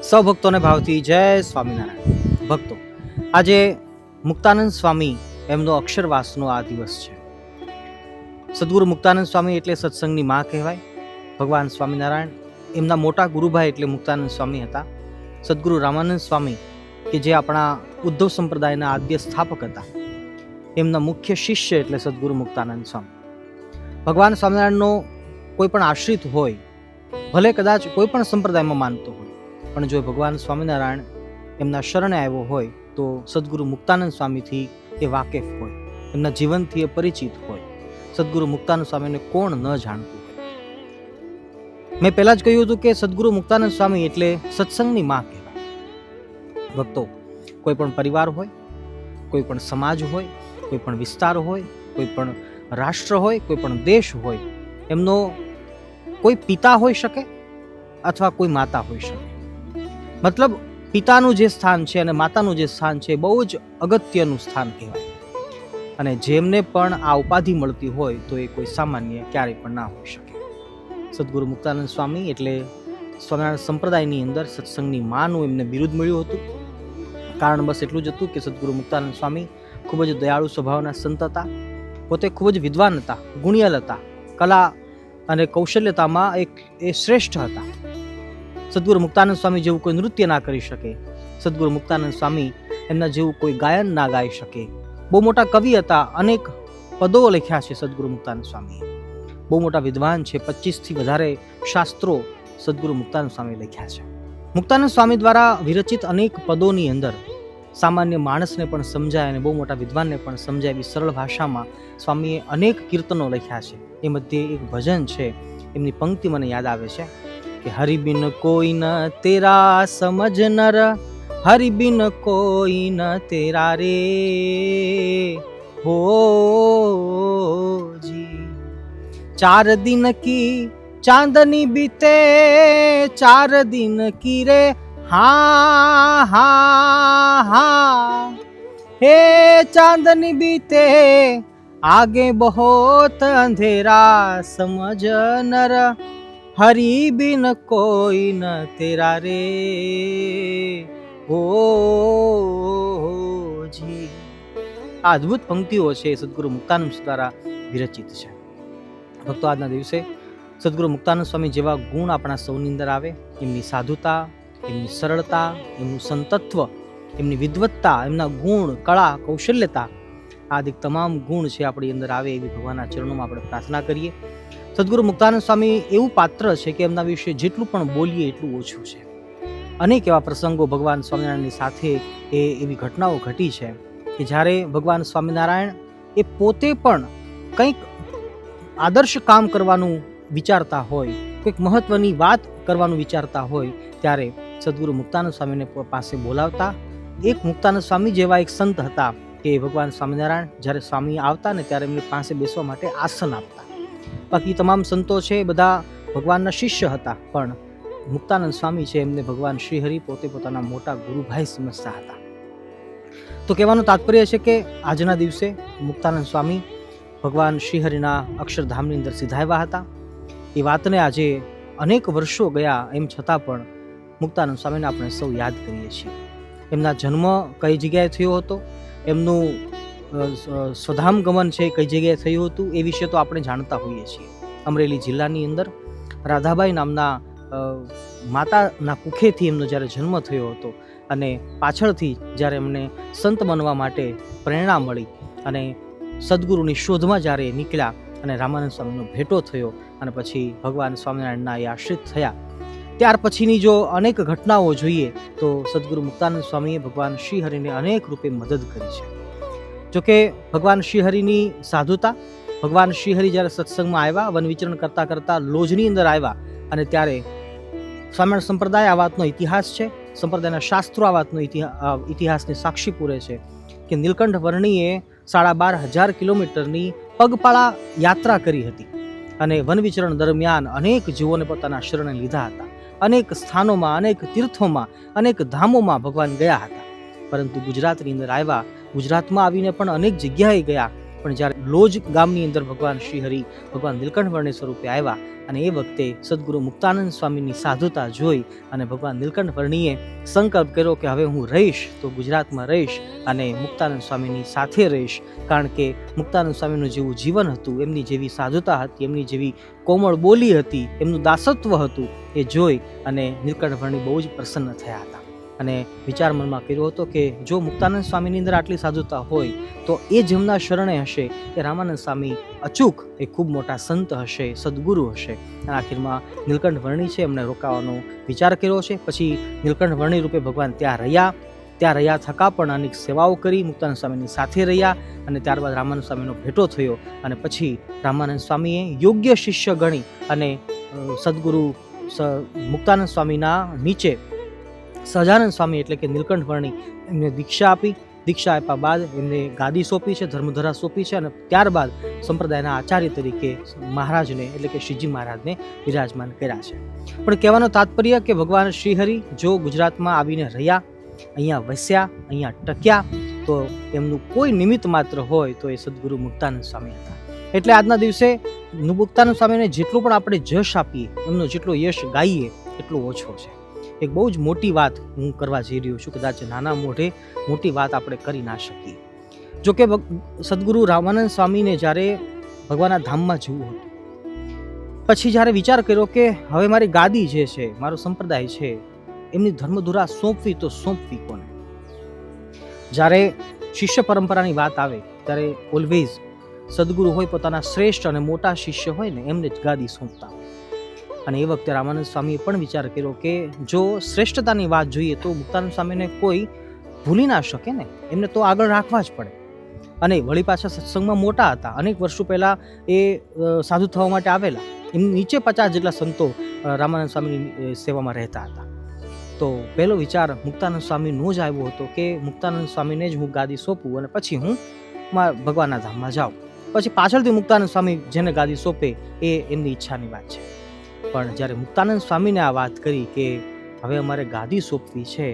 સૌ ભક્તોને ભાવથી જય સ્વામિનારાયણ. ભક્તો, આજે મુક્તાનંદ સ્વામી એમનો અક્ષરવાસનો આ દિવસ છે. સદગુરુ મુક્તાનંદ સ્વામી એટલે સત્સંગની માં કહેવાય. ભગવાન સ્વામિનારાયણ એમના મોટા ગુરુભાઈ એટલે મુક્તાનંદ સ્વામી હતા. સદગુરુ રામાનંદ સ્વામી કે જે આપણા ઉદ્ધવ સંપ્રદાયના આદ્ય સ્થાપક હતા, એમના મુખ્ય શિષ્ય એટલે સદગુરુ મુક્તાનંદ સ્વામી. ભગવાન સ્વામિનારાયણનો કોઈ પણ આશ્રિત હોય, ભલે કદાચ કોઈ પણ સંપ્રદાયમાં માનતો હોય, પણ જો ભગવાન સ્વામિનારાયણ એમના શરણે આવ્યો હોય તો સદગુરુ મુક્તાનંદ સ્વામીથી એ વાકેફ હોય, એમના જીવનથી એ પરિચિત હોય. સદગુરુ મુક્તાનંદ સ્વામીને કોણ ન જાણતું હોય? મેં પહેલા જ કહ્યું હતું કે સદગુરુ મુક્તાનંદ સ્વામી એટલે સત્સંગની માં કહેવાય. ભક્તો, કોઈ પણ પરિવાર હોય, કોઈ પણ સમાજ હોય, કોઈ પણ વિસ્તાર હોય, કોઈ પણ રાષ્ટ્ર હોય, કોઈ પણ દેશ હોય, એમનો કોઈ પિતા હોઈ શકે અથવા કોઈ માતા હોઈ શકે. મતલબ પિતાનું જે સ્થાન છે અને માતાનું જે સ્થાન છે બહુ જ અગત્યનું સ્થાન કહેવાય. અને જેમને પણ આ ઉપાધિ મળતી હોય તો એ કોઈ સામાન્ય ક્યારેય પણ ના હોઈ શકે. સદગુરુ મુક્તાનંદ સ્વામી એટલે સ્વામિનારાયણ સંપ્રદાયની અંદર સત્સંગની માનું એમને બિરુદ મળ્યું હતું. કારણ બસ એટલું જ હતું કે સદગુરુ મુક્તાનંદ સ્વામી ખૂબ જ દયાળુ સ્વભાવના સંત હતા. પોતે ખૂબ જ વિદ્વાન હતા, ગુણિયલ હતા, કલા અને કૌશલ્યતામાં એ શ્રેષ્ઠ હતા. સદગુરુ મુક્તાનંદ સ્વામી જેવું કોઈ નૃત્ય ના કરી શકે, સદગુરુ મુક્તાનંદ સ્વામી એમના જેવું કોઈ ગાયન ના ગાઈ શકે. બહુ મોટા કવિ હતા, અનેક પદો લખ્યા છે સદગુરુ મુક્તાનંદ સ્વામીએ. બહુ મોટા વિદ્વાન છે, 25થી વધારે શાસ્ત્રો સદગુરુ મુક્તાનંદ સ્વામી લખ્યા છે. મુક્તાનંદ સ્વામી દ્વારા વિરચિત અનેક પદોની અંદર સામાન્ય માણસને પણ સમજાય અને બહુ મોટા વિદ્વાનને પણ સમજાય એવી સરળ ભાષામાં સ્વામીએ અનેક કીર્તનો લખ્યા છે. એ મધ્યે એક ભજન છે, એમની પંક્તિ મને યાદ આવે છે કે હરિ બિન કોઈ ન તેરા સમજ નર, હરિ બિન કોઈ ન તેરા રે હો જી. ચાર દિન કી ચાંદની બીતે, ચાર દિન કી રે હા હા હા, હે ચાંદनी बीते आगे बहुत अंधेरा, समझ नर हरि बिन कोई न तेरा रे ओ जी. આ અદ્ભુત પંક્તિઓ છે સદગુરુ મુક્તાનંદ દ્વારા વિરચિત છે. ભક્તો, આજના દિવસે સદગુરુ મુક્તાનંદ સ્વામી જેવા ગુણ આપણા સૌની અંદર આવે. એમની સાધુતા, એમની સરળતા, એમનું સંતત્વ, એમની વિદ્વત્તા, એમના ગુણ, કળા, કૌશલ્યતા, આદિ તમામ ગુણ છે આપણી અંદર આવે એવી ભગવાનના ચરણોમાં આપણે પ્રાર્થના કરીએ. સદગુરુ મુક્તાનંદ સ્વામી એવું પાત્ર છે કે એમના વિશે જેટલું પણ બોલીએ એટલું ઓછું છે. અનેક એવા પ્રસંગો ભગવાન સ્વામિનારાયણની સાથે એવી ઘટનાઓ ઘટી છે કે જ્યારે ભગવાન સ્વામિનારાયણ એ પોતે પણ કંઈક આદર્શ કામ કરવાનું વિચારતા હોય, કંઈક મહત્વની વાત કરવાનું વિચારતા હોય, ત્યારે સદગુરુ મુક્તાનંદ સ્વામીને પાસે બોલાવતા. એક મુક્તાનંદ સ્વામી જેવા એક સંત હતા કે ભગવાન સ્વામિનારાયણ જ્યારે સ્વામી આવતા ને ત્યારે એમની પાસે બેસવા માટે આસન આપતા. બાકી તમામ સંતો છે બધા ભગવાનના શિષ્ય હતા, પણ મુક્તાનંદ સ્વામી છે એમને ભગવાન શ્રીહરિ પોતે પોતાના મોટા ગુરુભાઈ સમજતા હતા. તો કહેવાનું તાત્પર્ય છે કે આજના દિવસે મુક્તાનંદ સ્વામી ભગવાન શ્રીહરિના અક્ષરધામની અંદર સિધાવ્યા હતા. એ વાતને આજે અનેક વર્ષો ગયા એમ છતાં પણ મુક્તાનંદ સ્વામીને આપણે સૌ યાદ કરીએ છીએ. એમના જન્મ કઈ જગ્યાએ થયો હતો, એમનું સ્વધામ ગમન છે કઈ જગ્યાએ થયું હતું, એ વિશે તો આપણે જાણતા હોઈએ છીએ. અમરેલી જિલ્લાની અંદર રાધાબાઈ નામના માતાના કુખેથી એમનો જ્યારે જન્મ થયો હતો અને પાછળથી જ્યારે એમને સંત બનવા માટે પ્રેરણા મળી અને સદગુરુની શોધમાં જ્યારે નીકળ્યા અને રામાનંદ સ્વામીનો ભેટો થયો અને પછી ભગવાન સ્વામિનારાયણના એ આશ્રિત થયા, ત્યાર પછીની જો અનેક ઘટનાઓ જોઈએ તો સદગુરુ મુક્તાનંદ સ્વામીએ ભગવાન શ્રીહરિને અનેક રૂપે મદદ કરી છે. જોકે ભગવાન શ્રીહરિની સાધુતા, ભગવાન શ્રીહરિ જ્યારે સત્સંગમાં આવ્યા, વન વિચરણ કરતા કરતા લોજની અંદર આવ્યા અને ત્યારે સ્વામિનારાયણ સંપ્રદાય આ વાતનો ઇતિહાસ છે, સંપ્રદાયના શાસ્ત્રો આ વાતનો ઇતિહાસને સાક્ષી પૂરે છે કે નીલકંઠ વર્ણીએ 12,500 કિલોમીટરની પગપાળા યાત્રા કરી હતી અને વન વિચરણ દરમિયાન અનેક જીવોને પોતાના શરણે લીધા હતા. અનેક સ્થાનોમાં, અનેક તીર્થોમાં, અનેક ધામોમાં ભગવાન ગયા હતા. પરંતુ ગુજરાતની અંદર આવ્યા, ગુજરાતમાં આવીને પણ અનેક જગ્યાએ ગયા, પણ જ્યારે લોજ ગામની અંદર ભગવાન શ્રી હરિ ભગવાન નીલકંઠ વર્ણી સ્વરૂપે આવ્યા અને એ વખતે સદગુરુ મુક્તાનંદ સ્વામીની સાધુતા જોઈ અને ભગવાન નીલકંઠ વર્ણીએ સંકલ્પ કર્યો કે હવે હું રહીશ તો ગુજરાતમાં રહીશ અને મુક્તાનંદ સ્વામીની સાથે રહીશ, કારણ કે મુક્તાનંદ સ્વામીનું જેવું જીવન હતું, એમની જેવી સાધુતા હતી, એમની જેવી કોમળ બોલી હતી, એમનું દાસત્વ હતું, એ જોઈ અને નીલકંઠ વર્ણી બહુ જ પ્રસન્ન થયા હતા અને વિચાર મનમાં કર્યો હતો કે જો મુક્તાનંદ સ્વામીની અંદર આટલી સાધુતા હોય તો એ જેમના શરણે હશે એ રામાનંદ સ્વામી અચૂક એ ખૂબ મોટા સંત હશે, સદગુરુ હશે. અને આખીરમાં નીલકંઠ વર્ણી છે એમણે રોકાવાનો વિચાર કર્યો છે. પછી નીલકંઠ વર્ણી રૂપે ભગવાન ત્યાં રહ્યા થકા પણ અનેક સેવાઓ કરી, મુક્તાનંદ સ્વામીની સાથે રહ્યા અને ત્યારબાદ રામાનંદ સ્વામીનો ભેટો થયો અને પછી રામાનંદ સ્વામીએ યોગ્ય શિષ્ય ગણી અને સદગુરુ મુક્તાનંદ સ્વામીના નીચે સહજાનંદ સ્વામી એટલે કે નીલકંઠ વર્ણી એમને દીક્ષા આપી. દીક્ષા આપ્યા બાદ એમને ગાદી સોંપી છે, ધર્મધરા સોંપી છે અને ત્યારબાદ સંપ્રદાયના આચાર્ય તરીકે મહારાજને એટલે કે શ્રીજી મહારાજને વિરાજમાન કર્યા છે. પણ કહેવાનો તાત્પર્ય કે ભગવાન શ્રીહરિ જો ગુજરાતમાં આવીને રહ્યા, અહીંયા વસ્યા, અહીંયા ટક્યા, તો એમનું કોઈ નિમિત્ત માત્ર હોય તો એ સદગુરુ મુક્તાનંદ સ્વામી હતા. એટલે આજના દિવસે મુક્તાનંદ સ્વામીને જેટલું પણ આપણે જશ આપીએ, એમનો જેટલો યશ ગાઈએ એટલું ઓછો છે. એક બહુ જ મોટી વાત હું કરવા જઈ રહ્યો છું, કદાચ નાના મોઢે મોટી વાત આપણે કરી ના શકીએ. જોકે સદગુરુ રામાનંદ સ્વામીને જ્યારે ભગવાનના ધામમાં જવું હતું, પછી જ્યારે વિચાર કર્યો કે હવે મારી ગાદી જે છે, મારો સંપ્રદાય છે, એમની ધર્મધુરા સોંપવી તો સોંપવી કોને? જ્યારે શિષ્ય પરંપરાની વાત આવે ત્યારે ઓલવેઝ સદગુરુ હોય પોતાના શ્રેષ્ઠ અને મોટા શિષ્ય હોય ને એમને જ ગાદી સોંપતા હોય. અને એ વખતે રામાનંદ સ્વામીએ પણ વિચાર કર્યો કે જો શ્રેષ્ઠતાની વાત જોઈએ તો મુક્તાનંદ સ્વામીને કોઈ ભૂલી ના શકે ને, એમને તો આગળ રાખવા જ પડે. અને વળી પાછા સત્સંગમાં મોટા હતા, અનેક વર્ષો પહેલા એ સાધુ થવા માટે આવેલા, એમની નીચે 50 જેટલા સંતો રામાનંદ સ્વામીની સેવામાં રહેતા હતા. તો પહેલો વિચાર મુક્તાનંદ સ્વામીનો જ આવ્યો હતો કે મુક્તાનંદ સ્વામીને જ હું ગાદી સોંપું અને પછી હું ભગવાનના ધામમાં જાઉં. પછી પાછળથી મુક્તાનંદ સ્વામી જેને ગાદી સોંપે એ એમની ઈચ્છાની વાત છે. પણ જ્યારે મુક્તાનંદ સ્વામીને આ વાત કરી કે હવે અમારે ગાદી સોંપવી છે,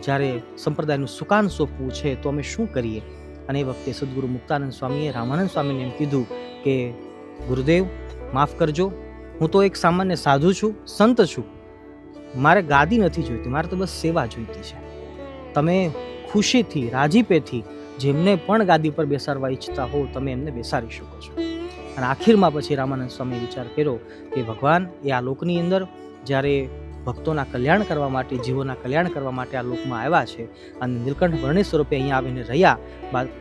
જ્યારે સંપ્રદાયનું સુકાન સોંપવું છે, તો અમે શું કરીએ? અને એ વખતે સદગુરુ મુક્તાનંદ સ્વામીએ રામાનંદ સ્વામીને એમ કીધું કે ગુરુદેવ માફ કરજો, હું તો એક સામાન્ય સાધુ છું, સંત છું, મારે ગાદી નથી જોઈતી, મારે તો બસ સેવા જોઈતી છે. તમે ખુશીથી, રાજીપેથી જેમને પણ ગાદી પર બેસાડવા ઈચ્છતા હો તમે એમને બેસાડી શકો છો. અને આખીરમાં પછી રામાનંદ સ્વામીએ વિચાર કર્યો કે ભગવાન એ આ લોકની અંદર જ્યારે ભક્તોના કલ્યાણ કરવા માટે, જીવોના કલ્યાણ કરવા માટે આ લોકમાં આવ્યા છે અને નીલકંઠ વર્ણી સ્વરૂપે અહીંયા આવીને રહ્યા,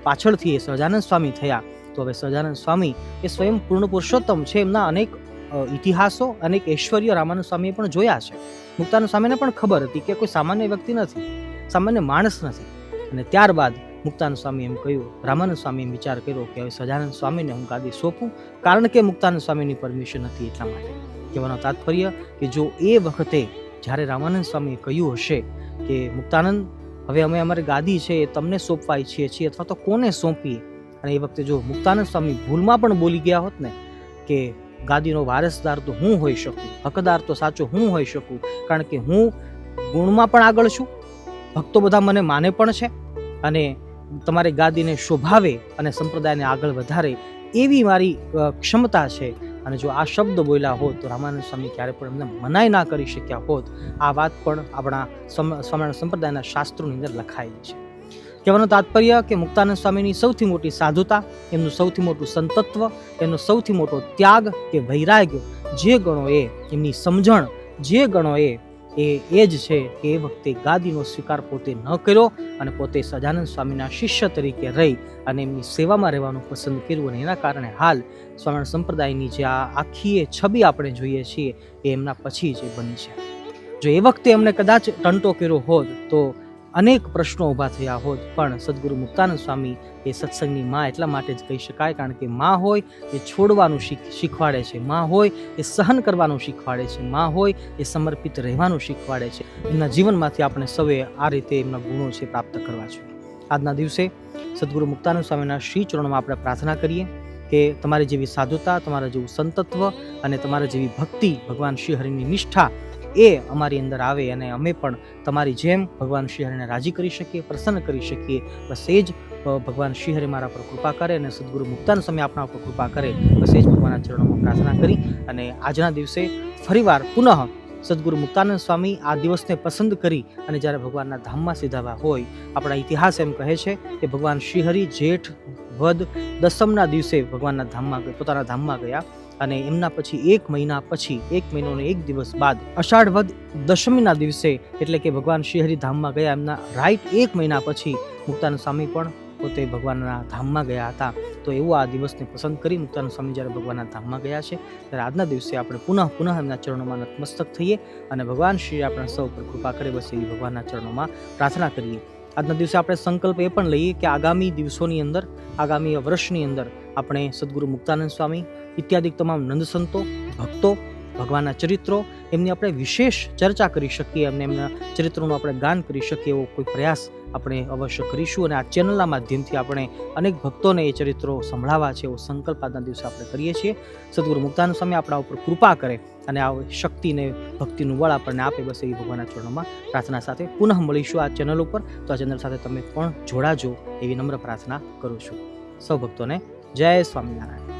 પાછળથી એ સહજાનંદ સ્વામી થયા, તો હવે સહજાનંદ સ્વામી એ સ્વયં પૂર્ણ પુરુષોત્તમ છે. એમના અનેક ઇતિહાસો, અનેક ઐશ્વર્ય રામાનંદ સ્વામીએ પણ જોયા છે. મુક્તાનંદ સ્વામીને પણ ખબર હતી કે કોઈ સામાન્ય વ્યક્તિ નથી, સામાન્ય માણસ નથી. અને ત્યારબાદ મુક્તાનંદ સ્વામી એમ કહ્યું, રામાનંદ સ્વામી એમ વિચાર કર્યો કે હવે સહજાનંદ સ્વામીને હું ગાદી સોંપું, કારણ કે મુક્તાનંદ સ્વામીની પરમિશન હતી એટલા માટે. કહેવાનો તાત્પર્ય કે જો એ વખતે જ્યારે રામાનંદ સ્વામીએ કહ્યું હશે કે મુક્તાનંદ હવે અમે અમારી ગાદી છે એ તમને સોંપવા ઈચ્છીએ છીએ અથવા તો કોને સોંપીએ, અને એ વખતે જો મુક્તાનંદ સ્વામી ભૂલમાં પણ બોલી ગયા હોત ને કે ગાદીનો વારસદાર તો હું હોઈ શકું, હકદાર તો સાચો હું હોઈ શકું, કારણ કે હું ગુણમાં પણ આગળ છું, ભક્તો બધા મને માને પણ છે અને તમારી ગાદીને શોભાવે અને સંપ્રદાયને આગળ વધારે એવી મારી ક્ષમતા છે, અને જો આ શબ્દ બોલ્યા હોત તો રામાનંદ સ્વામી ક્યારે પણ એમને મનાઈ ના કરી શક્યા હોત. આ વાત પણ આપણા સ્વામિનારાયણ સંપ્રદાયના શાસ્ત્રોની અંદર લખાયેલી છે. કહેવાનું તાત્પર્ય કે મુક્તાનંદ સ્વામીની સૌથી મોટી સાધુતા, એમનું સૌથી મોટું સંતત્વ, એમનો સૌથી મોટો ત્યાગ કે વૈરાગ્ય, જે ગણો એ એમની સમજણ, જે ગણો એ જ છે કે એ વખતે ગાદીનો સ્વીકાર પોતે ન કર્યો અને પોતે સહજાનંદ સ્વામીના શિષ્ય તરીકે રહી અને એમની સેવામાં રહેવાનું પસંદ કર્યું. અને એના કારણે હાલ સ્વામિનારાયણ સંપ્રદાયની જે આ આખી છબી આપણે જોઈએ છીએ એ એમના પછી જે બની છે. જો એ વખતે એમને કદાચ ટંટો કર્યો હોત તો અનેક પ્રશ્નો ઊભા થયા હોત, પણ સદગુરુ મુક્તાનંદ સ્વામી એ સત્સંગની માં એટલા માટે જ કહી શકાય, કારણ કે માં હોય એ છોડવાનું શીખવાડે છે, માં હોય એ સહન કરવાનું શીખવાડે છે, માં હોય એ સમર્પિત રહેવાનું શીખવાડે છે. એમના જીવનમાંથી આપણે સૌએ આ રીતે એમના ગુણો છે પ્રાપ્ત કરવા જોઈએ. આજના દિવસે સદગુરુ મુક્તાનંદ સ્વામીના શ્રી ચરણોમાં આપણે પ્રાર્થના કરીએ કે તમારી જેવી સાધુતા, તમારા જેવું સંતત્વ અને તમારા જેવી ભક્તિ, ભગવાન શ્રી હરિની નિષ્ઠા એ અમારી અંદર આવે અને અમે પણ તમારી જેમ ભગવાન શ્રી હરિને રાજી કરી શકીએ, પ્રસન્ન કરી શકીએ. બસ એ જ ભગવાન શ્રીહરિ મારા પર કૃપા કરે અને સદગુરુ મુક્તાનંદ સ્વામી આપણા પર કૃપા કરે, બસ એ જ ભગવાનના ચરણોમાં પ્રાર્થના કરી અને આજના દિવસે ફરીવાર પુનઃ સદગુરુ મુક્તાનંદ સ્વામી આ દિવસને પસંદ કરી અને જ્યારે ભગવાનના ધામમાં સીધાવા હોય, આપણા ઇતિહાસ એમ કહે છે કે ભગવાન શ્રીહરિ જેઠ વદ દસમના દિવસે ભગવાનના ધામમાં પોતાના ધામમાં ગયા અને એમના પછી 1 મહિના પછી 1 મહિનો અને 1 દિવસ બાદ અષાઢ વદ દશમીના દિવસે એટલે કે ભગવાન શ્રીહરિ ધામમાં ગયા એમના રાઈટ 1 મહિના પછી મુક્તાનંદ સ્વામી પણ પોતે ભગવાનના ધામમાં ગયા હતા. તો એવું આ દિવસને પસંદ કરી મુક્તાનંદ સ્વામી જ્યારે ભગવાનના ધામમાં ગયા છે ત્યારે આજના દિવસે આપણે પુનઃ એમના ચરણોમાં નતમસ્તક થઈએ અને ભગવાન શ્રી આપણા સૌ પર કૃપા કરે, બસ એવી ભગવાનના ચરણોમાં પ્રાર્થના કરીએ. આજના દિવસે આપણે સંકલ્પ એ પણ લઈએ કે આગામી દિવસોની અંદર, આગામી વર્ષની અંદર આપણે સદગુરુ મુક્તાનંદ સ્વામી ઇત્યાદિ તમામ નંદ સંતો, ભક્તો, ભગવાનના ચરિત્રો એમની આપણે વિશેષ ચર્ચા કરી શકીએ અને એમના ચરિત્રોનું આપણે ગાન કરી શકીએ એવો કોઈ પ્રયાસ આપણે અવશ્ય કરીશું. અને આ ચેનલના માધ્યમથી આપણે અનેક ભક્તોને એ ચરિત્રો સંભળાવવા છે એવો સંકલ્પ આજના દિવસે આપણે કરીએ છીએ. સદગુરુ મુક્તાનંદ સ્વામી આપણા ઉપર કૃપા કરે અને આ શક્તિને ભક્તિનું બળ આપણને આપે, બસ એવી ભગવાનના ચરણોમાં પ્રાર્થના સાથે પુનઃ મળીશું આ ચેનલ ઉપર. તો આ ચેનલ સાથે તમે પણ જોડાજો એવી નમ્ર પ્રાર્થના કરું છું. સૌ ભક્તોને જય સ્વામિનારાયણ.